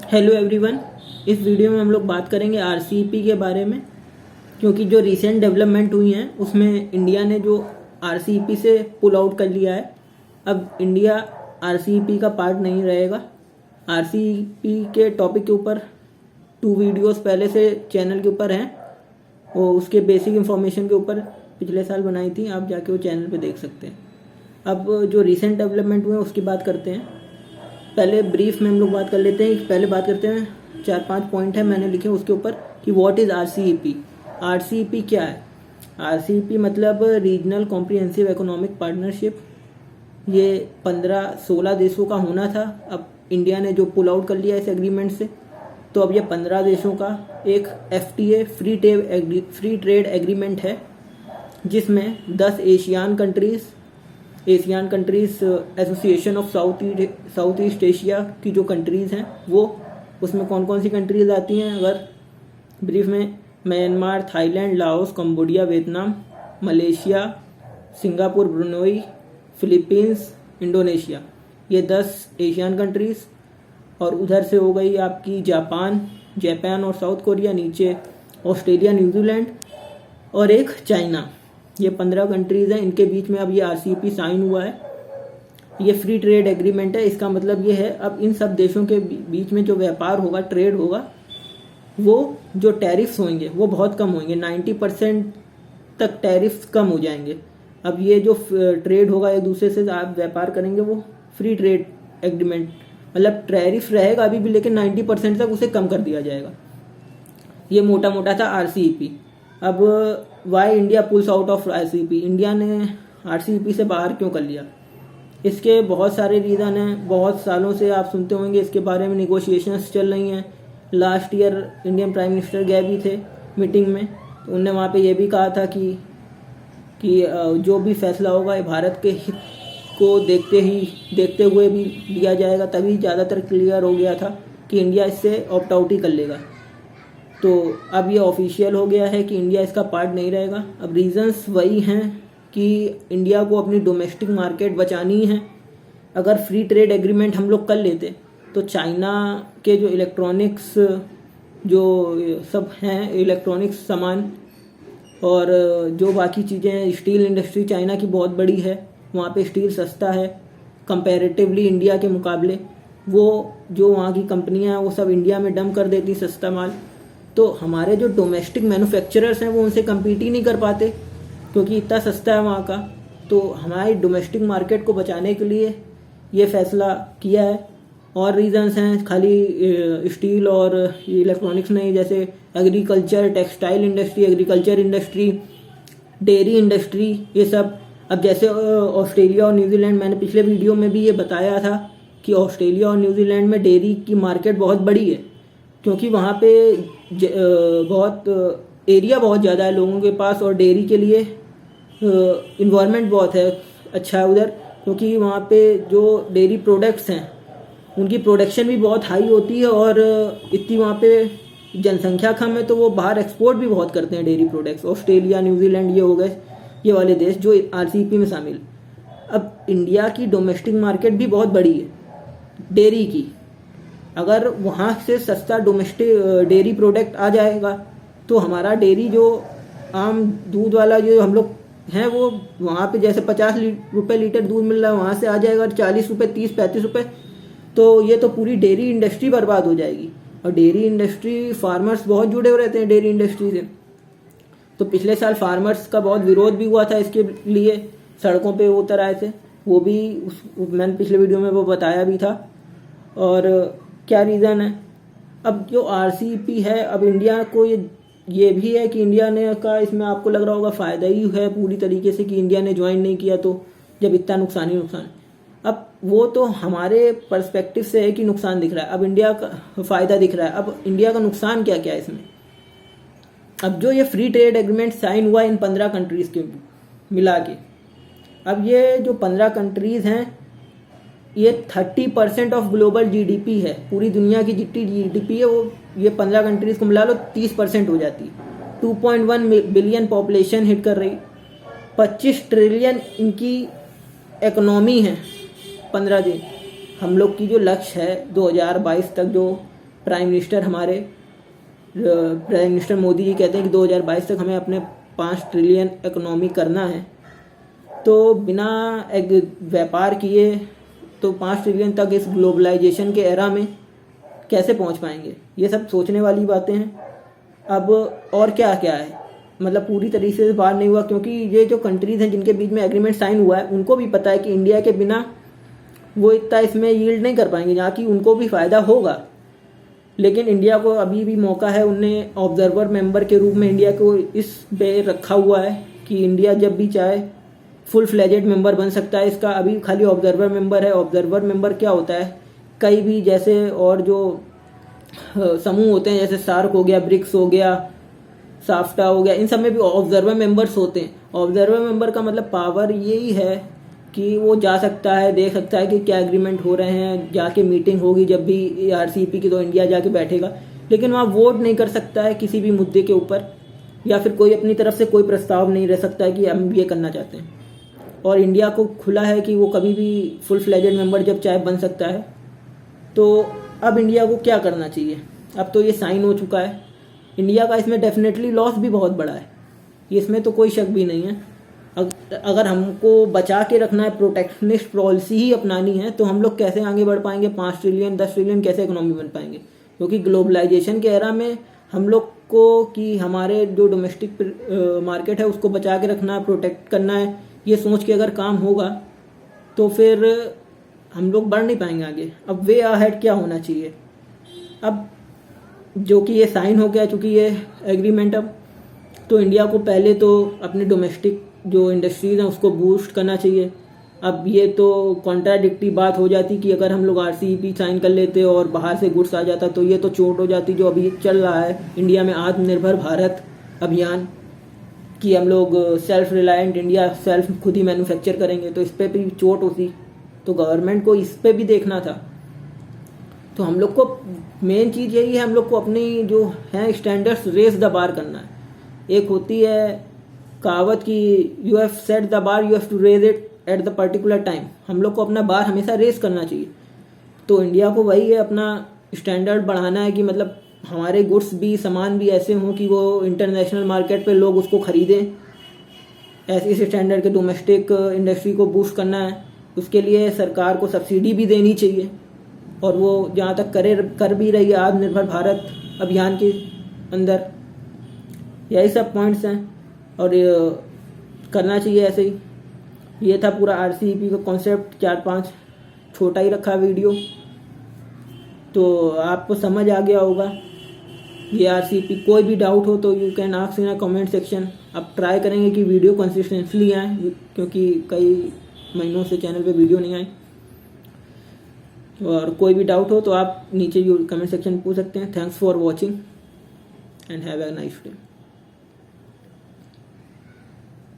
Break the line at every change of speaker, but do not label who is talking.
Hello everyone. इस video में हम लोग बात करेंगे आरसीईपी के बारे में, क्योंकि जो रिसेंट डेवलपमेंट हुई हैं उसमें इंडिया ने जो आरसीईपी से पुल आउट कर लिया है। अब इंडिया आरसीईपी का पार्ट नहीं रहेगा। आरसीईपी के टॉपिक के ऊपर 2 वीडियोस पहले से चैनल के ऊपर हैं, वो उसके बेसिक इन्फॉर्मेशन के ऊपर पिछले साल बनाई थी, आप जाके वो चैनल पे देख सकते हैं। अब जो रिसेंट डेवलपमेंट हुए उसकी बात करते हैं। पहले ब्रीफ में हम लोग बात कर लेते हैं। पहले बात करते हैं, 4-5 पॉइंट है मैंने लिखे उसके ऊपर कि व्हाट इज़ आरसीईपी। आरसीईपी क्या है? आरसीईपी मतलब रीजनल कॉम्प्रिहेंसिव इकोनॉमिक पार्टनरशिप। ये 15-16 देशों का होना था। अब इंडिया ने जो पुल आउट कर लिया इस एग्रीमेंट से, तो अब ये 15 देशों का एक एफटीए फ्री ट्रेड एग्रीमेंट है, जिसमें 10 Asian countries association of south east Asia की जो कंट्रीज़ हैं वो, उसमें कौन कौन सी कंट्रीज़ आती हैं अगर ब्रीफ में, Myanmar, Thailand, Laos, Cambodia, Vietnam, Malaysia, Singapore, Brunei, Philippines, Indonesia, ये 10 एशियन कंट्रीज़। और उधर से हो गई आपकी जापान और साउथ कोरिया, नीचे ऑस्ट्रेलिया, न्यूजीलैंड और एक चाइना। ये 15 कंट्रीज़ हैं। इनके बीच में अब ये आरसीईपी साइन हुआ है। ये फ्री ट्रेड एग्रीमेंट है। इसका मतलब ये है, अब इन सब देशों के बीच में जो व्यापार होगा, ट्रेड होगा, वो जो टैरिफ्स होंगे वो बहुत कम होंगे। 90% तक टैरिफ्स कम हो जाएंगे। अब ये जो ट्रेड होगा, एक दूसरे से आप व्यापार करेंगे, वो फ्री ट्रेड एग्रीमेंट, मतलब टैरिफ रहेगा अभी भी, लेकिन 90% तक उसे कम कर दिया जाएगा। ये मोटा मोटा था आरसीईपी। अब why India pools out of RCEP, India ने आरसीईपी से बाहर क्यों कर लिया? इसके बहुत सारे रीज़न हैं। बहुत सालों से आप सुनते होंगे इसके बारे में, निगोशिएशंस चल रही हैं। Last year Indian prime minister गए भी थे मीटिंग में, तो उनने वहाँ पे ये भी कहा था कि जो भी फैसला होगा ये भारत के हित को देखते हुए भी लिया जाएगा। तभी ज़्यादातर क्लियर हो गया था कि इंडिया इससे ऑप्ट आउट ही कर लेगा। तो अब ये ऑफिशियल हो गया है कि इंडिया इसका पार्ट नहीं रहेगा। अब रीजंस वही हैं कि इंडिया को अपनी डोमेस्टिक मार्केट बचानी है। अगर फ्री ट्रेड एग्रीमेंट हम लोग कर लेते तो चाइना के जो इलेक्ट्रॉनिक्स जो सब हैं, इलेक्ट्रॉनिक्स सामान और जो बाकी चीज़ें, स्टील इंडस्ट्री चाइना की बहुत बड़ी है, वहाँ पे स्टील सस्ता है कंपैरेटिवली इंडिया के मुकाबले। वो जो वहाँ की कंपनियाँ हैं वो सब इंडिया में डंप कर देती सस्ता माल। तो हमारे जो डोमेस्टिक मैन्युफैक्चरर्स हैं वो उनसे कम्पीट ही नहीं कर पाते, क्योंकि इतना सस्ता है वहाँ का। तो हमारी डोमेस्टिक मार्केट को बचाने के लिए ये फैसला किया है। और रीजंस हैं, खाली स्टील और इलेक्ट्रॉनिक्स नहीं, जैसे agriculture, textile industry, agriculture industry, dairy industry, ये सब। अब जैसे ऑस्ट्रेलिया और न्यूजीलैंड, मैंने पिछले वीडियो में भी ये बताया था कि ऑस्ट्रेलिया और न्यूजीलैंड में डेयरी की मार्केट बहुत बड़ी है, क्योंकि वहाँ पे बहुत एरिया बहुत ज़्यादा है लोगों के पास, और डेयरी के लिए इन्वायरमेंट बहुत है अच्छा है उधर, क्योंकि वहाँ पे जो डेयरी प्रोडक्ट्स हैं उनकी प्रोडक्शन भी बहुत हाई होती है, और इतनी वहाँ पे जनसंख्या कम है, तो वो बाहर एक्सपोर्ट भी बहुत करते हैं डेयरी प्रोडक्ट्स। ऑस्ट्रेलिया, न्यूजीलैंड, ये हो गए ये वाले देश जो आरसीईपी में शामिल। अब इंडिया की डोमेस्टिक मार्केट भी बहुत बड़ी है डेयरी की। अगर वहाँ से सस्ता डोमेस्टिक डेयरी प्रोडक्ट आ जाएगा तो हमारा डेयरी जो आम दूध वाला जो हम लोग हैं, वो वहाँ पे जैसे 50 रुपये लीटर दूध मिल रहा है, वहाँ से आ जाएगा 40 रुपये, 30-35 रुपये। तो ये तो पूरी डेयरी इंडस्ट्री बर्बाद हो जाएगी। और डेयरी इंडस्ट्री, फार्मर्स बहुत जुड़े हुए रहते हैं डेयरी इंडस्ट्री से। तो पिछले साल फार्मर्स का बहुत विरोध भी हुआ था इसके लिए, सड़कों पे वो उतर आए थे, वो भी मैंने पिछले वीडियो में वो बताया भी था। और क्या रीज़न है? अब जो आरसीईपी है, अब इंडिया को ये भी है कि इंडिया ने का इसमें आपको लग रहा होगा फ़ायदा ही है पूरी तरीके से कि इंडिया ने ज्वाइन नहीं किया, तो जब इतना नुकसान ही नुकसान। अब वो तो हमारे पर्सपेक्टिव से है कि नुकसान दिख रहा है, अब इंडिया का फ़ायदा दिख रहा है। अब इंडिया का नुकसान क्या क्या है इसमें? अब जो ये फ्री ट्रेड एग्रीमेंट साइन हुआ इन 15 कंट्रीज़ के मिला के, अब ये जो 15 कंट्रीज़ हैं, ये 30% ऑफ ग्लोबल जीडीपी है। पूरी दुनिया की जितनी जीडीपी है वो ये 15 कंट्रीज़ को मिला लो 30% हो जाती है। 2.1 बिलियन पॉपुलेशन हिट कर रही, 25 ट्रिलियन इनकी इकोनॉमी है। 15 दिन हम लोग की जो लक्ष्य है 2022 तक जो प्राइम मिनिस्टर मोदी जी कहते हैं कि 2022 तक हमें अपने 5 ट्रिलियन इकोनॉमी करना है, तो बिना एक व्यापार किए तो 5 ट्रिलियन तक इस ग्लोबलाइजेशन के एरा में कैसे पहुंच पाएंगे? ये सब सोचने वाली बातें हैं। अब और क्या क्या है, मतलब पूरी तरीके से बाहर नहीं हुआ, क्योंकि ये जो कंट्रीज़ हैं जिनके बीच में एग्रीमेंट साइन हुआ है उनको भी पता है कि इंडिया के बिना वो इतना इसमें यील्ड नहीं कर पाएंगे, जहाँ की उनको भी फ़ायदा होगा। लेकिन इंडिया को अभी भी मौका है, उनने ऑब्जर्वर मेंबर के रूप में इंडिया को इस पे रखा हुआ है कि इंडिया जब भी चाहे फुल फ्लेजेड मेंबर बन सकता है। इसका अभी खाली ऑब्जर्वर मेंबर है। ऑब्जर्वर मेंबर क्या होता है, कई भी जैसे और जो समूह होते हैं जैसे सार्क हो गया, ब्रिक्स हो गया, साफ्टा हो गया, इन सब में भी ऑब्जर्वर मेंबर्स होते हैं। ऑब्जर्वर मेंबर का मतलब पावर यही है कि वो जा सकता है, देख सकता है कि क्या एग्रीमेंट हो रहे हैं, जाके मीटिंग होगी जब भी आरसीईपी की तो इंडिया जाके बैठेगा, लेकिन वहाँ वोट नहीं कर सकता है किसी भी मुद्दे के ऊपर, या फिर कोई अपनी तरफ से कोई प्रस्ताव नहीं रह सकता है कि हम ये करना चाहते हैं। और इंडिया को खुला है कि वो कभी भी फुल फ्लेजेड मेंबर जब चाहे बन सकता है। तो अब इंडिया को क्या करना चाहिए? अब तो ये साइन हो चुका है। इंडिया का इसमें डेफिनेटली लॉस भी बहुत बड़ा है, इसमें तो कोई शक भी नहीं है। अगर हमको बचा के रखना है, प्रोटेक्शनिस्ट पॉलिसी ही अपनानी है, तो हम लोग कैसे आगे बढ़ पाएंगे? 5 ट्रिलियन 10 ट्रिलियन कैसे इकोनॉमी बन पाएंगे? क्योंकि ग्लोबलाइजेशन के एरा में हम लोग को कि हमारे जो डोमेस्टिक मार्केट है उसको बचा के रखना है, प्रोटेक्ट करना है, ये सोच के अगर काम होगा तो फिर हम लोग बढ़ नहीं पाएंगे आगे। अब वे अहेड क्या होना चाहिए? अब जो कि ये साइन हो गया चूँकि ये एग्रीमेंट, अब तो इंडिया को पहले तो अपने डोमेस्टिक जो इंडस्ट्रीज हैं उसको बूस्ट करना चाहिए। अब ये तो कॉन्ट्राडिक्टरी बात हो जाती कि अगर हम लोग आरसीईपी साइन कर लेते और बाहर से गुड्स आ जाता तो ये तो चोट हो जाती जो अभी चल रहा है इंडिया में आत्मनिर्भर भारत अभियान, कि हम लोग सेल्फ रिलायंट इंडिया, सेल्फ खुद ही मैन्युफैक्चर करेंगे, तो इस पर भी चोट होती। तो गवर्नमेंट को इस पर भी देखना था। तो हम लोग को मेन चीज़ यही है, हम लोग को अपनी जो है स्टैंडर्ड्स रेस द बार करना है। एक होती है कहावत कि you have set the bar, you have to raise it at the particular time. हम लोग को अपना बार हमेशा रेस करना चाहिए। तो इंडिया को वही है, अपना स्टैंडर्ड बढ़ाना है कि मतलब हमारे गुड्स भी, सामान भी ऐसे हों कि वो इंटरनेशनल मार्केट पे लोग उसको खरीदें। ऐसे इस स्टैंडर्ड के डोमेस्टिक इंडस्ट्री को बूस्ट करना है। उसके लिए सरकार को सब्सिडी भी देनी चाहिए, और वो जहाँ तक कर भी रही है आत्मनिर्भर भारत अभियान के अंदर। यही सब पॉइंट्स हैं और करना चाहिए ऐसे ही। ये था पूरा आरसीईपी का कॉन्सेप्ट, 4-5 छोटा ही रखा वीडियो, तो आपको समझ आ गया होगा ये आरसीईपी। कोई भी डाउट हो तो you can ask in comment section. अब ट्राई करेंगे कि वीडियो कंसिस्टेंटली आए, क्योंकि कई महीनों से चैनल पे वीडियो नहीं आई। और कोई भी डाउट हो तो आप नीचे कमेंट सेक्शन में पूछ सकते हैं। Thanks for watching and have a nice day.